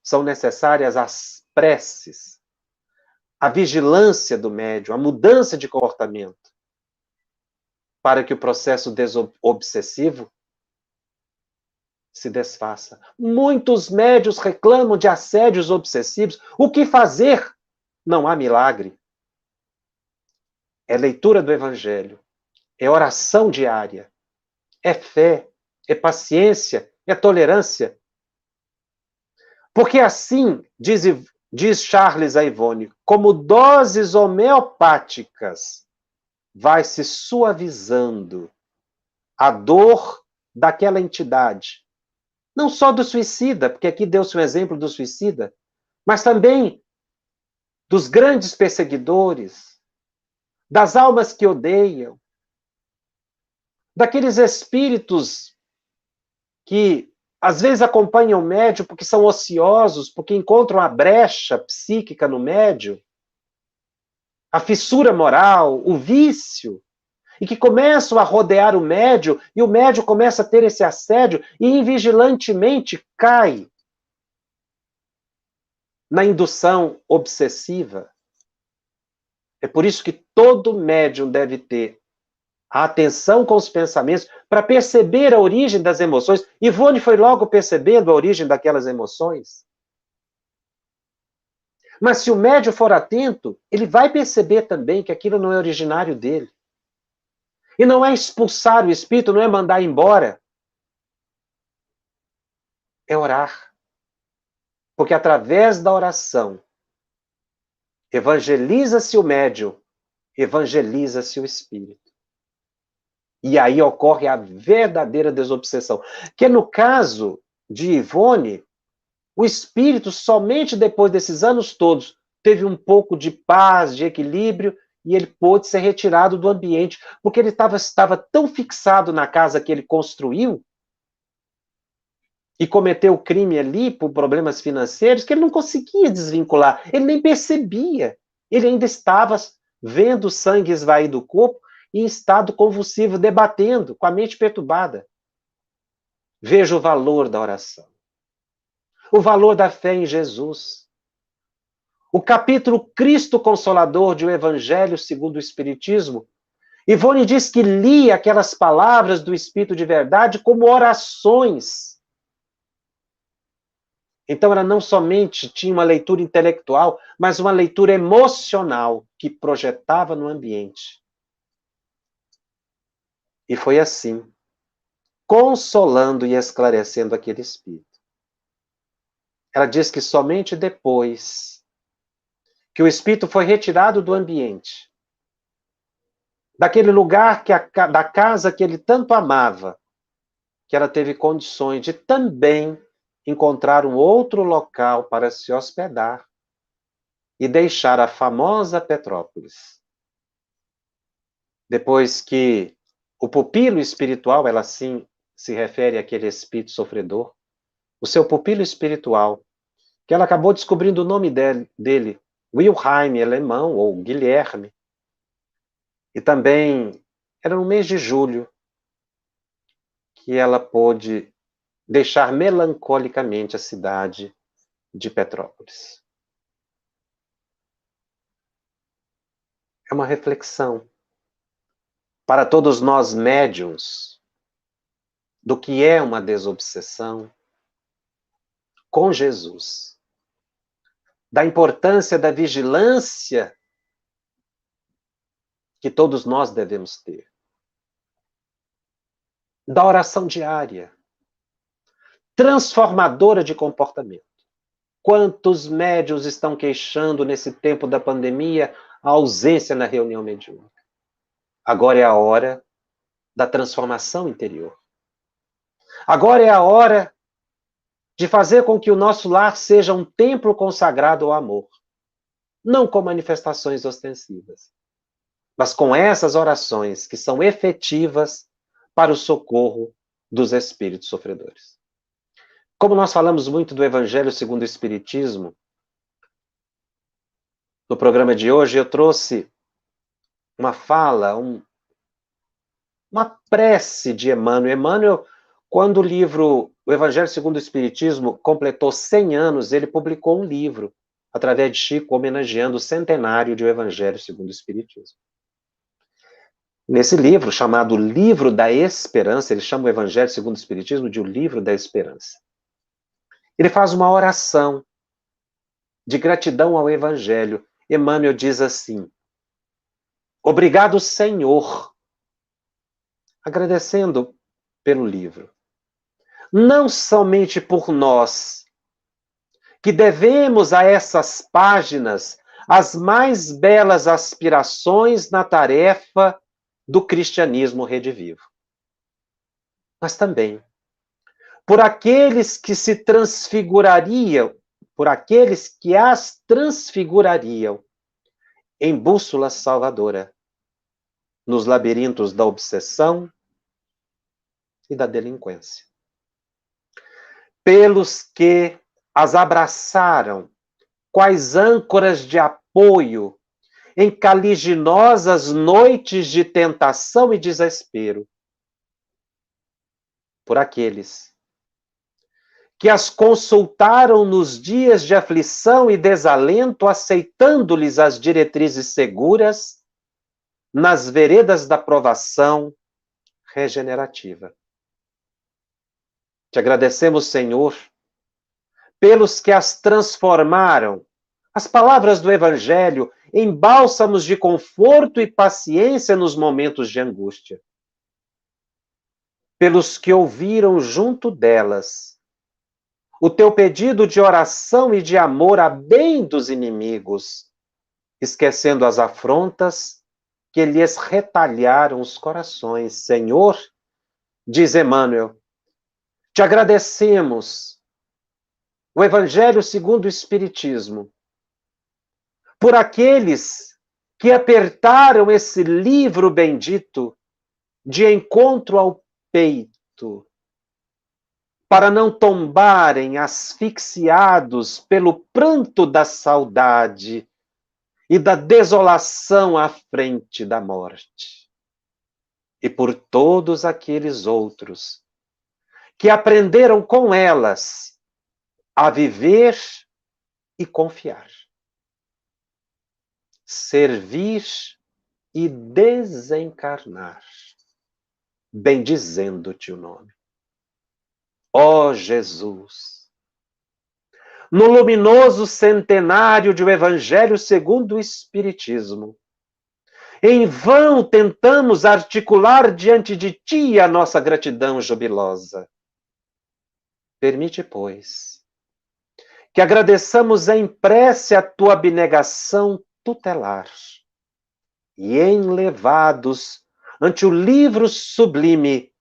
são necessárias as preces, a vigilância do médium, a mudança de comportamento, para que o processo desobsessivo se desfaça. Muitos médiuns reclamam de assédios obsessivos. O que fazer? Não há milagre. É leitura do Evangelho, é oração diária, é fé, é paciência, é tolerância. Porque assim, diz Charles a Ivone, como doses homeopáticas, vai se suavizando a dor daquela entidade. Não só do suicida, porque aqui deu-se um exemplo do suicida, mas também dos grandes perseguidores, das almas que odeiam, daqueles espíritos que às vezes acompanham o médium porque são ociosos, porque encontram a brecha psíquica no médium, a fissura moral, o vício, e que começam a rodear o médium, e o médium começa a ter esse assédio, e invigilantemente cai na indução obsessiva. É por isso que todo médium deve ter a atenção com os pensamentos para perceber a origem das emoções. Ivone foi logo percebendo a origem daquelas emoções. Mas se o médium for atento, ele vai perceber também que aquilo não é originário dele. E não é expulsar o espírito, não é mandar embora. É orar. Porque através da oração, evangeliza-se o médium, evangeliza-se o espírito. E aí ocorre a verdadeira desobsessão. Que no caso de Ivone, o espírito, somente depois desses anos todos, teve um pouco de paz, de equilíbrio, e ele pôde ser retirado do ambiente, porque ele estava tão fixado na casa que ele construiu, e cometeu o crime ali por problemas financeiros, que ele não conseguia desvincular, ele nem percebia. Ele ainda estava vendo o sangue esvair do corpo, em estado convulsivo, debatendo, com a mente perturbada. Veja o valor da oração. O valor da fé em Jesus. O capítulo Cristo Consolador de O Evangelho segundo o Espiritismo, Ivone diz que lia aquelas palavras do Espírito de verdade como orações. Então ela não somente tinha uma leitura intelectual, mas uma leitura emocional que projetava no ambiente. E foi assim, consolando e esclarecendo aquele espírito. Ela diz que somente depois que o espírito foi retirado do ambiente, daquele lugar da casa que ele tanto amava, que ela teve condições de também encontrar um outro local para se hospedar e deixar a famosa Petrópolis. Depois que o pupilo espiritual, ela assim se refere àquele espírito sofredor, o seu pupilo espiritual, que ela acabou descobrindo o nome dele, Wilhelm, alemão, ou Guilherme. E também era no mês de julho que ela pôde deixar melancolicamente a cidade de Petrópolis. É uma reflexão para todos nós médiuns do que é uma desobsessão com Jesus, da importância da vigilância que todos nós devemos ter, da oração diária, transformadora de comportamento. Quantos médiuns estão queixando nesse tempo da pandemia a ausência na reunião mediúnica? Agora é a hora da transformação interior. Agora é a hora de fazer com que o nosso lar seja um templo consagrado ao amor, não com manifestações ostensivas, mas com essas orações que são efetivas para o socorro dos espíritos sofredores. Como nós falamos muito do Evangelho segundo o Espiritismo, no programa de hoje eu trouxe uma fala, uma prece de Emmanuel. Emmanuel, quando o livro O Evangelho segundo o Espiritismo completou 100 anos, ele publicou um livro, através de Chico, homenageando o centenário de O Evangelho segundo o Espiritismo. Nesse livro, chamado Livro da Esperança, ele chama o Evangelho segundo o Espiritismo de O Livro da Esperança. Ele faz uma oração de gratidão ao Evangelho. Emmanuel diz assim: obrigado, Senhor, agradecendo pelo livro. não somente por nós, que devemos a essas páginas as mais belas aspirações na tarefa do cristianismo redivivo, mas também por aqueles que se transfigurariam, por aqueles que as transfigurariam em bússola salvadora, nos labirintos da obsessão e da delinquência. Pelos que as abraçaram, quais âncoras de apoio em caliginosas noites de tentação e desespero. Por aqueles que as consultaram nos dias de aflição e desalento, aceitando-lhes as diretrizes seguras nas veredas da provação regenerativa. Te agradecemos, Senhor, pelos que as transformaram, as palavras do Evangelho, em bálsamos de conforto e paciência nos momentos de angústia. Pelos que ouviram junto delas o teu pedido de oração e de amor a bem dos inimigos, esquecendo as afrontas que lhes retalharam os corações. Senhor, diz Emmanuel, te agradecemos, o Evangelho segundo o Espiritismo, por aqueles que apertaram esse livro bendito de encontro ao peito, para não tombarem asfixiados pelo pranto da saudade e da desolação à frente da morte. E por todos aqueles outros que aprenderam com elas a viver e confiar, servir e desencarnar, bendizendo-te o nome. Ó Jesus, no luminoso centenário de o Evangelho segundo o Espiritismo, em vão tentamos articular diante de ti a nossa gratidão jubilosa. Permite, pois, que agradeçamos em prece a tua abnegação tutelar e enlevados ante o livro sublime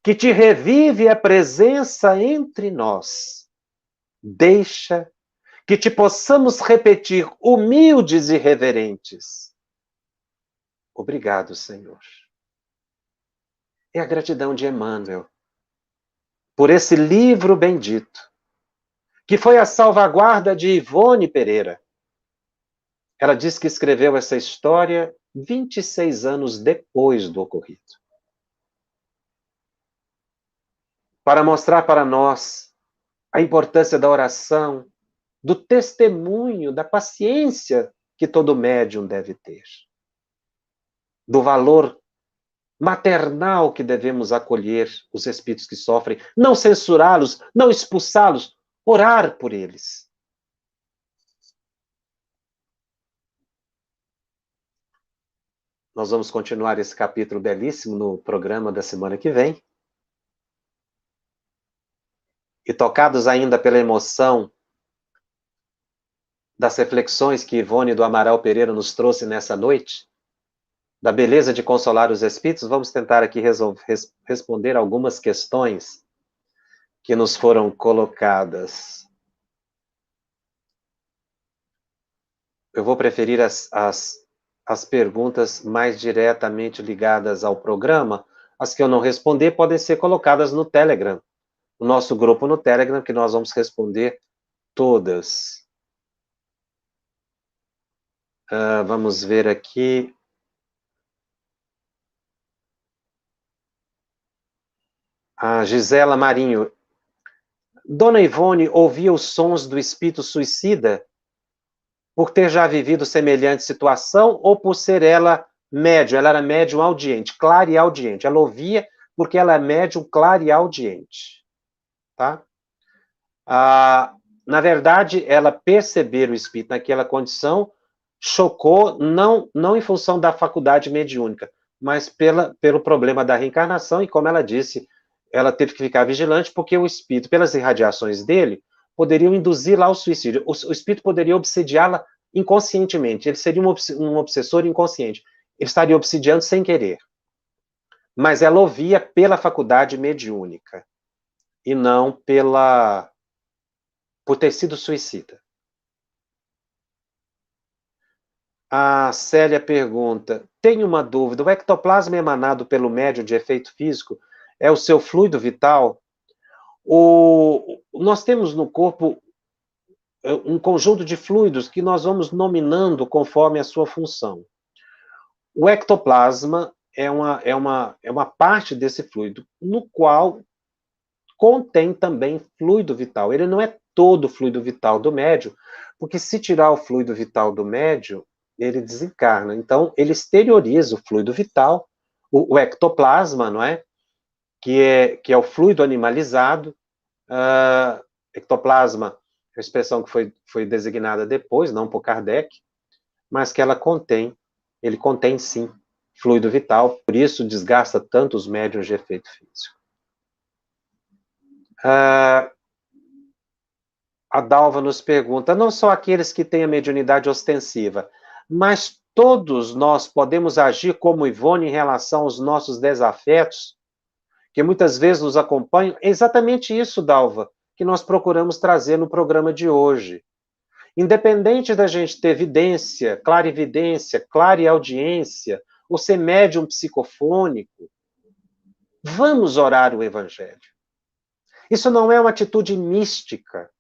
que te revive a presença entre nós. Deixa que te possamos repetir humildes e reverentes. Obrigado, Senhor. É a gratidão de Emmanuel por esse livro bendito, que foi a salvaguarda de Ivone Pereira. Ela diz que escreveu essa história 26 anos depois do ocorrido, para mostrar para nós a importância da oração, do testemunho, da paciência que todo médium deve ter, do valor maternal que devemos acolher os espíritos que sofrem, não censurá-los, não expulsá-los, orar por eles. Nós vamos continuar esse capítulo belíssimo no programa da semana que vem. E tocados ainda pela emoção das reflexões que Ivone do Amaral Pereira nos trouxe nessa noite, da beleza de consolar os espíritos, vamos tentar aqui responder algumas questões que nos foram colocadas. Eu vou preferir as perguntas mais diretamente ligadas ao programa. As que eu não responder podem ser colocadas no Telegram, no nosso grupo no Telegram, que nós vamos responder todas. Vamos ver aqui. A Gisela Marinho. Dona Ivone ouvia os sons do espírito suicida por ter já vivido semelhante situação ou por ser ela médium? Ela era médium audiente, clara e audiente. Ela ouvia porque ela é médium clara e audiente. Tá? Na verdade, ela perceber o espírito naquela condição chocou, não em função da faculdade mediúnica, mas pelo problema da reencarnação, e como ela disse, ela teve que ficar vigilante porque o espírito, pelas irradiações dele, poderiam induzir lá o suicídio. O espírito poderia obsediá-la inconscientemente. Ele seria um obsessor inconsciente. Ele estaria obsidiando sem querer. Mas ela ouvia pela faculdade mediúnica e não por ter sido suicida. A Célia pergunta, tenho uma dúvida, o ectoplasma emanado pelo médium de efeito físico é o seu fluido vital? Nós temos no corpo um conjunto de fluidos que nós vamos nominando conforme a sua função. O ectoplasma é uma parte desse fluido, no qual contém também fluido vital. Ele não é todo o fluido vital do médium, porque se tirar o fluido vital do médium, ele desencarna. Então, ele exterioriza o fluido vital, o ectoplasma, não é? Que é o fluido animalizado. Ectoplasma é uma expressão que foi designada depois, não por Kardec, mas que ele contém sim fluido vital, por isso desgasta tanto os médiuns de efeito físico. A Dalva nos pergunta, não só aqueles que têm a mediunidade ostensiva, mas todos nós podemos agir como Ivone em relação aos nossos desafetos, que muitas vezes nos acompanham? É exatamente isso, Dalva, que nós procuramos trazer no programa de hoje. Independente da gente ter vidência, clarividência, clareaudiência, ou ser médium psicofônico, vamos orar o Evangelho. Isso não é uma atitude mística,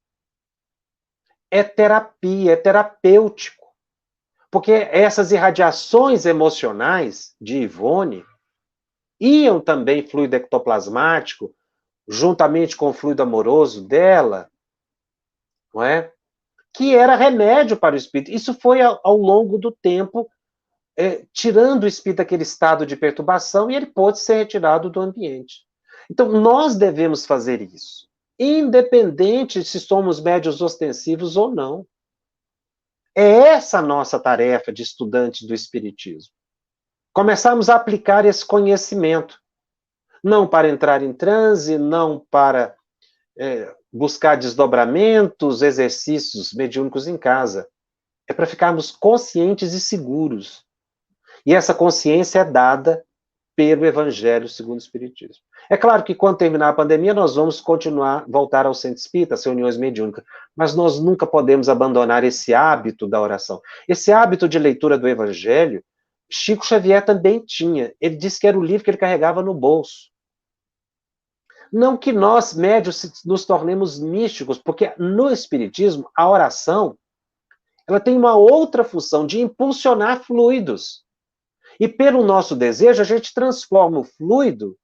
é terapia, é terapêutico. Porque essas irradiações emocionais de Ivone iam também fluido ectoplasmático, juntamente com o fluido amoroso dela, não é? Que era remédio para o espírito. Isso foi ao longo do tempo, tirando o espírito daquele estado de perturbação, e ele pôde ser retirado do ambiente. Então, nós devemos fazer isso, independente se somos médiuns ostensivos ou não. É essa a nossa tarefa de estudantes do Espiritismo. Começarmos a aplicar esse conhecimento, não para entrar em transe, não para buscar desdobramentos, exercícios mediúnicos em casa. É para ficarmos conscientes e seguros. E essa consciência é dada pelo Evangelho segundo o Espiritismo. É claro que quando terminar a pandemia, nós vamos voltar ao centro espírita, às reuniões mediúnicas, mas nós nunca podemos abandonar esse hábito da oração. Esse hábito de leitura do Evangelho, Chico Xavier também tinha. Ele disse que era o livro que ele carregava no bolso. Não que nós, médios, nos tornemos místicos, porque no Espiritismo, a oração, ela tem uma outra função de impulsionar fluidos. E pelo nosso desejo, a gente transforma o fluido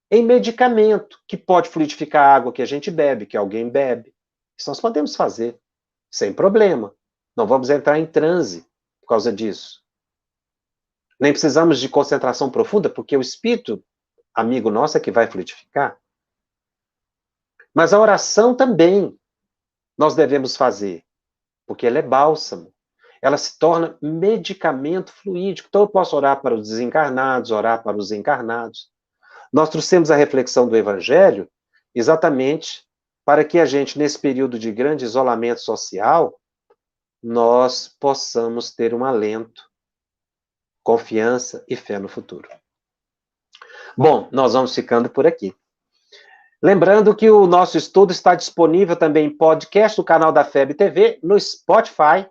em medicamento, que pode fluidificar a água que a gente bebe, que alguém bebe. Isso nós podemos fazer, sem problema. Não vamos entrar em transe por causa disso. Nem precisamos de concentração profunda, porque o espírito, amigo nosso, é que vai fluidificar. Mas a oração também nós devemos fazer, porque ela é bálsamo. Ela se torna medicamento fluídico. Então eu posso orar para os desencarnados, orar para os encarnados. Nós trouxemos a reflexão do Evangelho exatamente para que a gente, nesse período de grande isolamento social, nós possamos ter um alento, confiança e fé no futuro. Bom, nós vamos ficando por aqui. Lembrando que o nosso estudo está disponível também em podcast no canal da FEB TV, no Spotify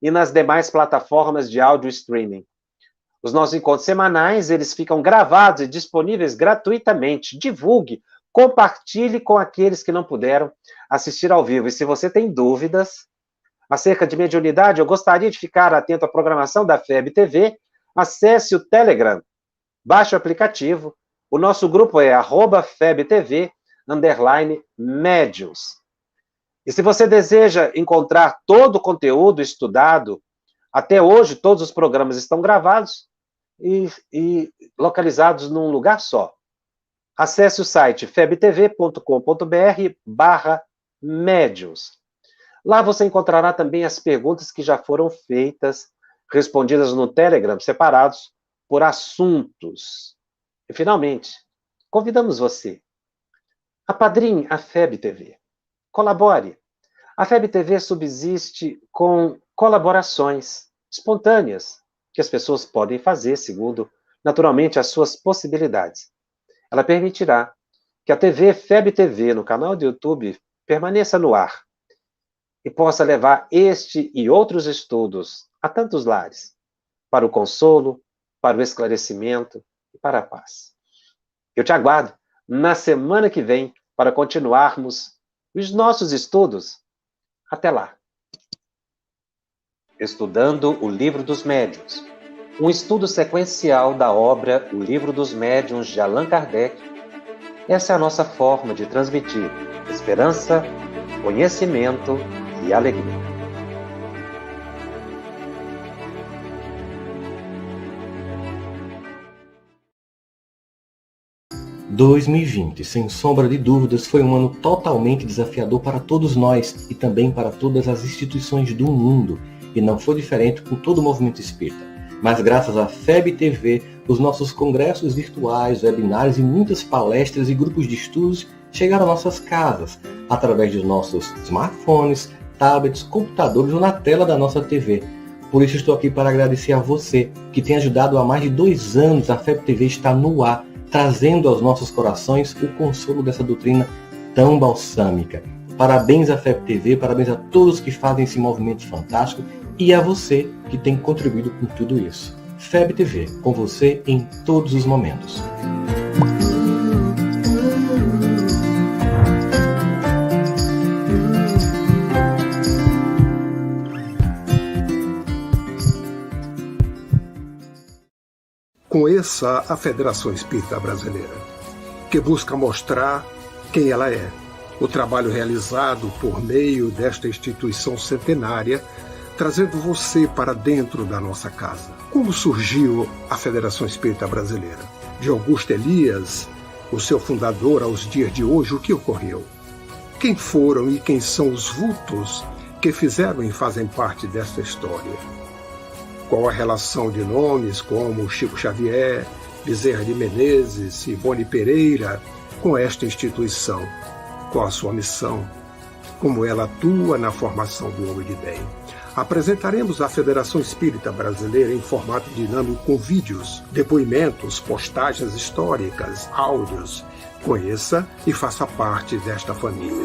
e nas demais plataformas de áudio streaming. Os nossos encontros semanais, eles ficam gravados e disponíveis gratuitamente. Divulgue, compartilhe com aqueles que não puderam assistir ao vivo. E se você tem dúvidas acerca de mediunidade, eu gostaria de ficar atento à programação da FEB TV, acesse o Telegram, baixe o aplicativo. O nosso grupo é @FebTV_Médiuns. E se você deseja encontrar todo o conteúdo estudado, até hoje todos os programas estão gravados e localizados num lugar só. Acesse o site febtv.com.br/médiuns. Lá você encontrará também as perguntas que já foram feitas, respondidas no Telegram, separados por assuntos. E, finalmente, convidamos você. Apadrinhe a FEB TV. Colabore. A FEB TV subsiste com colaborações espontâneas que as pessoas podem fazer segundo, naturalmente, as suas possibilidades. Ela permitirá que a TV FEB TV no canal do YouTube permaneça no ar e possa levar este e outros estudos a tantos lares, para o consolo, para o esclarecimento e para a paz. Eu te aguardo na semana que vem para continuarmos os nossos estudos. Até lá. Estudando o Livro dos Médiuns, um estudo sequencial da obra O Livro dos Médiuns de Allan Kardec. Essa é a nossa forma de transmitir esperança, conhecimento e alegria. Em 2020, sem sombra de dúvidas, foi um ano totalmente desafiador para todos nós e também para todas as instituições do mundo, e não foi diferente com todo o movimento espírita. Mas graças à FEB TV, os nossos congressos virtuais, webinários e muitas palestras e grupos de estudos chegaram às nossas casas, através dos nossos smartphones, tablets, computadores ou na tela da nossa TV. Por isso estou aqui para agradecer a você, que tem ajudado há mais de 2 anos a FEB TV estar no ar, trazendo aos nossos corações o consolo dessa doutrina tão balsâmica. Parabéns à FEB TV, parabéns a todos que fazem esse movimento fantástico e a você que tem contribuído com tudo isso. FEB TV, com você em todos os momentos. Conheça a Federação Espírita Brasileira, que busca mostrar quem ela é. O trabalho realizado por meio desta instituição centenária, trazendo você para dentro da nossa casa. Como surgiu a Federação Espírita Brasileira? De Augusto Elias, o seu fundador, aos dias de hoje, o que ocorreu? Quem foram e quem são os vultos que fizeram e fazem parte desta história? Qual a relação de nomes como Chico Xavier, Bezerra de Menezes e Boni Pereira com esta instituição? Qual a sua missão? Como ela atua na formação do homem de bem? Apresentaremos a Federação Espírita Brasileira em formato dinâmico com vídeos, depoimentos, postagens históricas, áudios. Conheça e faça parte desta família.